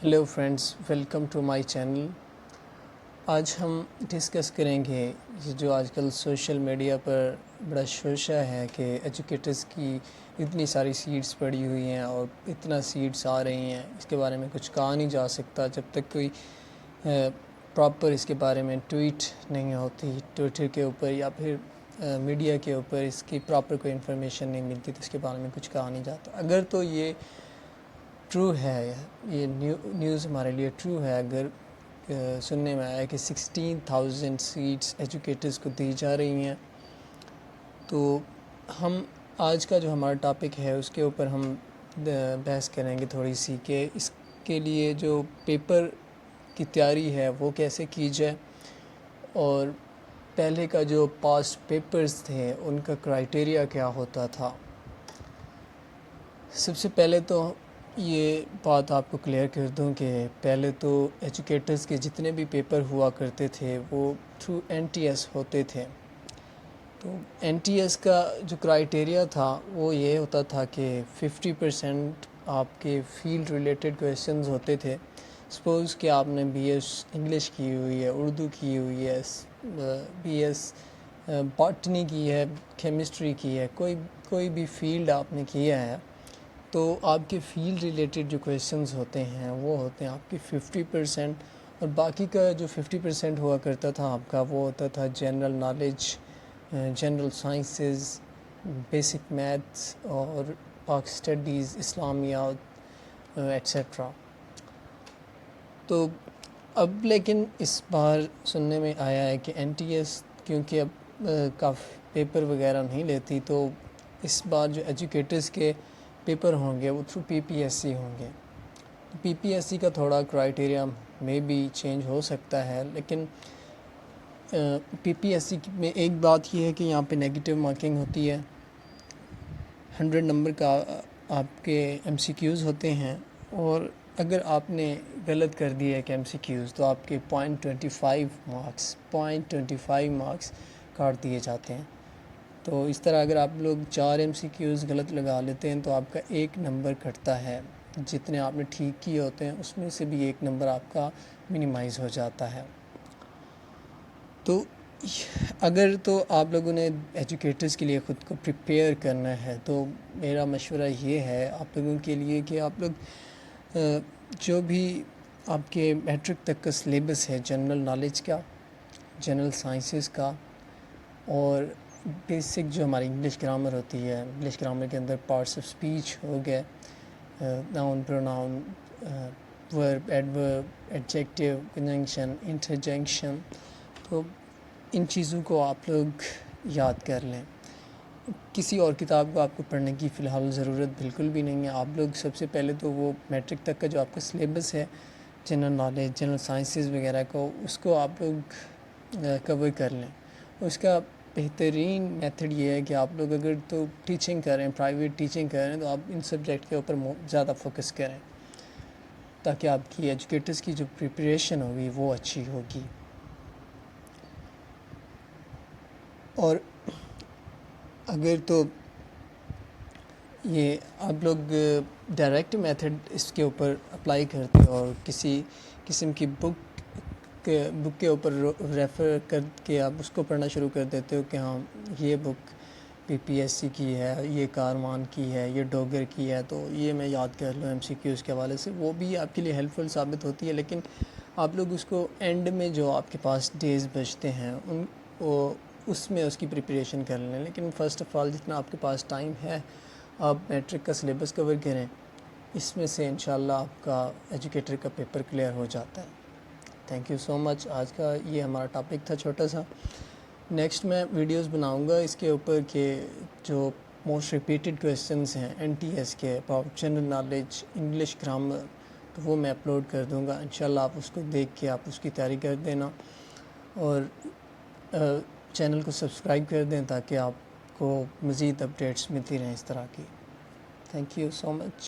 Hello friends, welcome to my channel. آج ہم discuss کریں گے یہ جو آج کل سوشل میڈیا پر بڑا شوشہ ہے کہ ایجوکیٹرز کی اتنی ساری سیٹس پڑی ہوئی ہیں اور اتنا سیٹس آ رہی ہیں، اس کے بارے میں کچھ کہا نہیں جا سکتا جب تک کوئی پراپر اس کے بارے میں ٹویٹ نہیں ہوتی ٹویٹر کے اوپر یا پھر میڈیا کے اوپر اس کی پراپر کوئی انفارمیشن نہیں ملتی، تو اس کے بارے میں کچھ کہا نہیں جاتا۔ اگر تو یہ ٹرو ہے، یہ نیوز ہمارے لیے ٹرو ہے، اگر سننے میں آیا کہ 16,000 سیٹس ایجوکیٹرز کو دی جا رہی ہیں، تو ہم آج کا جو ہمارا ٹاپک ہے اس کے اوپر ہم بحث کریں گے تھوڑی سی کہ اس کے لیے جو پیپر کی تیاری ہے وہ کیسے کی جائے، اور پہلے کا جو پاسٹ پیپرز تھے ان کا کرائٹیریا کیا ہوتا تھا۔ سب سے پہلے تو یہ بات آپ کو کلیئر کر دوں کہ پہلے تو ایجوکیٹرز کے جتنے بھی پیپر ہوا کرتے تھے وہ تھرو NTS ہوتے تھے۔ تو NTS کا جو کرائٹیریا تھا وہ یہ ہوتا تھا کہ 50% آپ کے فیلڈ ریلیٹڈ کویسچنز ہوتے تھے۔ سپوز کہ آپ نے BS انگلش کی ہوئی ہے، اردو کی ہوئی ہے، BS باٹنی کی ہے، کیمسٹری کی ہے، کوئی بھی فیلڈ آپ نے کیا ہے، تو آپ کے فیلڈ ریلیٹڈ جو کویسچنز ہوتے ہیں وہ ہوتے ہیں آپ کے 50%، اور باقی کا جو 50% ہوا کرتا تھا آپ کا وہ ہوتا تھا general knowledge, general sciences, basic maths اور پاک اسٹڈیز، اسلامیات ایٹسیٹرا۔ تو اب لیکن اس بار سننے میں آیا ہے کہ NTS کیونکہ اب کافی پیپر وغیرہ نہیں لیتی، تو اس بار جو ایجوکیٹرز کے پیپر ہوں گے وہ تھرو PPSC ہوں گے۔ PPSC کا تھوڑا کرائٹیریا میں بھی چینج ہو سکتا ہے، لیکن PPSC میں ایک بات یہ ہے کہ یہاں پہ نیگیٹو مارکنگ ہوتی ہے، 100 نمبر کا آپ کے MCQs ہوتے ہیں، اور اگر آپ نے غلط کر دیا ہے کہ MCQs تو آپ کے 0.25 مارکس کاٹ دیے جاتے ہیں۔ تو اس طرح اگر آپ لوگ 4 MCQs غلط لگا لیتے ہیں تو آپ کا 1 نمبر کٹتا ہے، جتنے آپ نے ٹھیک کیے ہوتے ہیں اس میں سے بھی 1 نمبر آپ کا منیمائز ہو جاتا ہے۔ تو اگر تو آپ لوگوں نے ایجوکیٹرز کے لیے خود کو پریپیئر کرنا ہے تو میرا مشورہ یہ ہے آپ لوگوں کے لیے کہ آپ لوگ جو بھی آپ کے میٹرک تک کا سلیبس ہے، جنرل نالج کا، جنرل سائنسز کا، اور بیسک جو ہماری انگلش گرامر ہوتی ہے، انگلش گرامر کے اندر پارٹس آف اسپیچ ہو گئے، ناؤن، پروناؤن، ورب، ایڈورب، ایڈجیکٹیو، کنجنکشن، انٹرجنکشن، تو ان چیزوں کو آپ لوگ یاد کر لیں۔ کسی اور کتاب کو آپ کو پڑھنے کی فی الحال ضرورت بالکل بھی نہیں ہے۔ آپ لوگ سب سے پہلے تو وہ میٹرک تک کا جو آپ کا سلیبس ہے، جنرل نالج، جنرل سائنسز وغیرہ کو، اس کو آپ لوگ کور کر لیں۔ اس کا بہترین میتھڈ یہ ہے کہ آپ لوگ اگر تو ٹیچنگ کریں، پرائیویٹ ٹیچنگ کریں، تو آپ ان سبجیکٹ کے اوپر زیادہ فوکس کریں تاکہ آپ کی ایجوکیٹرز کی جو پریپریشن ہوگی وہ اچھی ہوگی۔ اور اگر تو یہ آپ لوگ ڈائریکٹ میتھڈ اس کے اوپر اپلائی کرتے ہو اور کسی قسم کی بک کے اوپر ریفر کر کے آپ اس کو پڑھنا شروع کر دیتے ہو کہ ہاں یہ بک PPSC کی ہے، یہ کاروان کی ہے، یہ ڈوگر کی ہے، تو یہ میں یاد کر لوں MCQs کے حوالے سے، وہ بھی آپ کے لیے ہیلپ فل ثابت ہوتی ہے، لیکن آپ لوگ اس کو اینڈ میں جو آپ کے پاس ڈیز بچتے ہیں اس میں اس کی پریپریشن کر لیں۔ لیکن فرسٹ آف آل جتنا آپ کے پاس ٹائم ہے آپ میٹرک کا سلیبس کور کریں، اس میں سے انشاءاللہ آپ کا ایجوکیٹر کا پیپر کلیئر ہو جاتا ہے۔ تھینک یو سو مچ۔ آج کا یہ ہمارا ٹاپک تھا چھوٹا سا۔ نیکسٹ میں ویڈیوز بناؤں گا اس کے اوپر کہ جو موسٹ ریپیٹڈ کویسچنز ہیں NTS کے about general knowledge, English grammar, تو وہ میں اپلوڈ کر دوں گا۔ انشاءاللہ آپ اس کو دیکھ کے آپ اس کی تیاری کر دینا، اور چینل کو سبسکرائب کر دیں تاکہ آپ کو مزید اپڈیٹس ملتی رہیں اس طرح کی۔ Thank you so much.